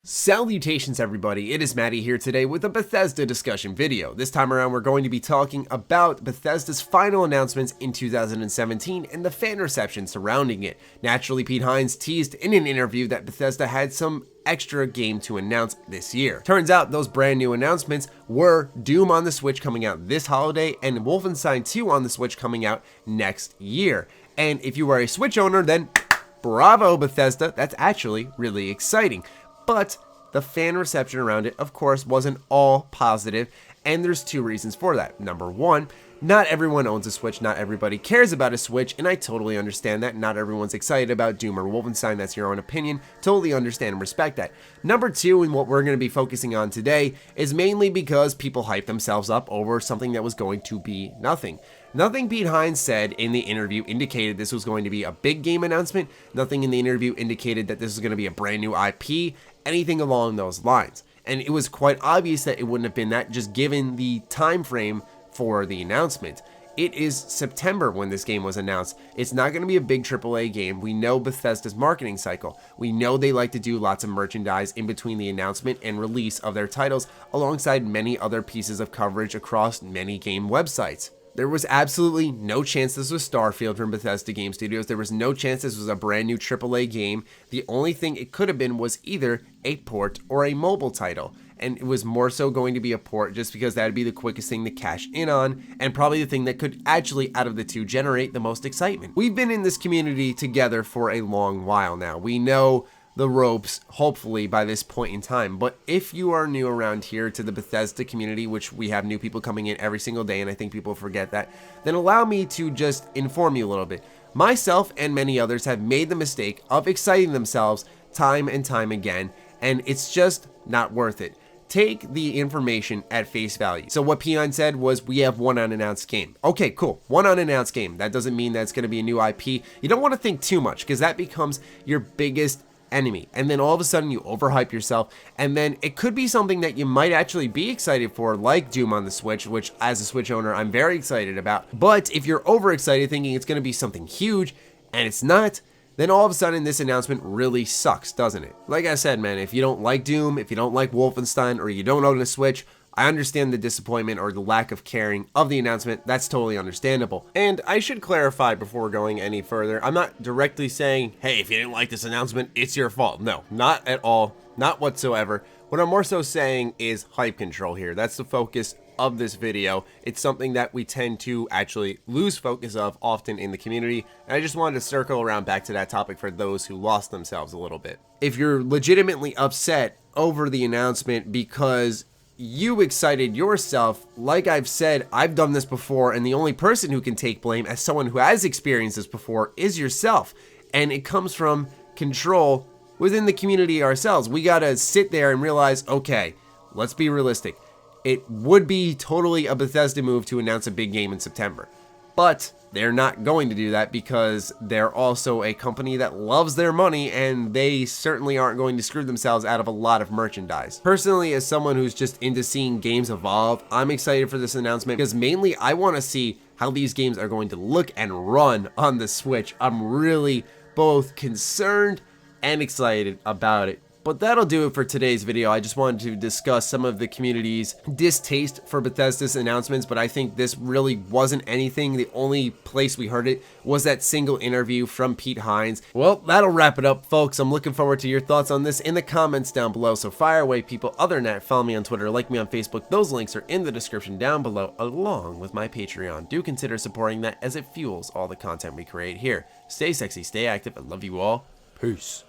Salutations everybody, it is Matty here today with a Bethesda discussion video. This time around we're going to be talking about Bethesda's final announcements in 2017 and the fan reception surrounding it. Naturally, Pete Hines teased in an interview that Bethesda had some extra game to announce this year. Turns out those brand new announcements were Doom on the Switch coming out this holiday and Wolfenstein 2 on the Switch coming out next year. And if you are a Switch owner, then bravo Bethesda, that's actually really exciting. But the fan reception around it, of course, wasn't all positive, and there's two reasons for that. Number one, not everyone owns a Switch, not everybody cares about a Switch, and I totally understand that. Not everyone's excited about Doom or Wolfenstein, that's your own opinion. Totally understand and respect that. Number two, and what we're going to be focusing on today, is mainly because people hype themselves up over something that was going to be nothing. Nothing Pete Hines said in the interview indicated this was going to be a big game announcement. Nothing in the interview indicated that this was going to be a brand new IP, anything along those lines. And it was quite obvious that it wouldn't have been that, just given the time frame for the announcement. It is September when this game was announced. It's not going to be a big AAA game. We know Bethesda's marketing cycle. We know they like to do lots of merchandise in between the announcement and release of their titles, alongside many other pieces of coverage across many game websites. There was absolutely no chance this was Starfield from Bethesda Game Studios. There was no chance this was a brand new AAA game. The only thing it could have been was either a port or a mobile title. And it was more so going to be a port just because that would be the quickest thing to cash in on and probably the thing that could actually, out of the two, generate the most excitement. We've been in this community together for a long while now. We know the ropes, hopefully, by this point in time. But if you are new around here to the Bethesda community, which we have new people coming in every single day, and I think people forget that, then allow me to just inform you a little bit. Myself and many others have made the mistake of exciting themselves time and time again, and it's just not worth it. Take the information at face value. So what Pion said was, we have one unannounced game. Okay, cool. One unannounced game. That doesn't mean that it's going to be a new IP. You don't want to think too much, because that becomes your biggest enemy, and then all of a sudden you overhype yourself, and then it could be something that you might actually be excited for, like Doom on the Switch, which as a Switch owner I'm very excited about. But if you're overexcited thinking it's going to be something huge and it's not, then all of a sudden this announcement really sucks, doesn't it? Like I said, man, if you don't like Doom, if you don't like Wolfenstein, or you don't own a Switch, I understand the disappointment or the lack of caring of the announcement. That's totally understandable. And I should clarify before going any further, I'm not directly saying, hey, if you didn't like this announcement, it's your fault. No, not at all, not whatsoever. What I'm more so saying is hype control here. That's the focus of this video. It's something that we tend to actually lose focus of often in the community, and I just wanted to circle around back to that topic for those who lost themselves a little bit. If you're legitimately upset over the announcement because you excited yourself, like I've said, I've done this before, and the only person who can take blame as someone who has experienced this before is yourself. And it comes from control within the community ourselves. We gotta sit there and realize, okay, let's be realistic. It would be totally a Bethesda move to announce a big game in September, but they're not going to do that because they're also a company that loves their money, and they certainly aren't going to screw themselves out of a lot of merchandise. Personally, as someone who's just into seeing games evolve, I'm excited for this announcement because mainly I want to see how these games are going to look and run on the Switch. I'm really both concerned and excited about it. But that'll do it for today's video. I just wanted to discuss some of the community's distaste for Bethesda's announcements, but I think this really wasn't anything. The only place we heard it was that single interview from Pete Hines. Well, that'll wrap it up, folks. I'm looking forward to your thoughts on this in the comments down below, so fire away, people. Other than that, follow me on Twitter, like me on Facebook. Those links are in the description down below, along with my Patreon. Do consider supporting that as it fuels all the content we create here. Stay sexy, stay active, I love you all. Peace.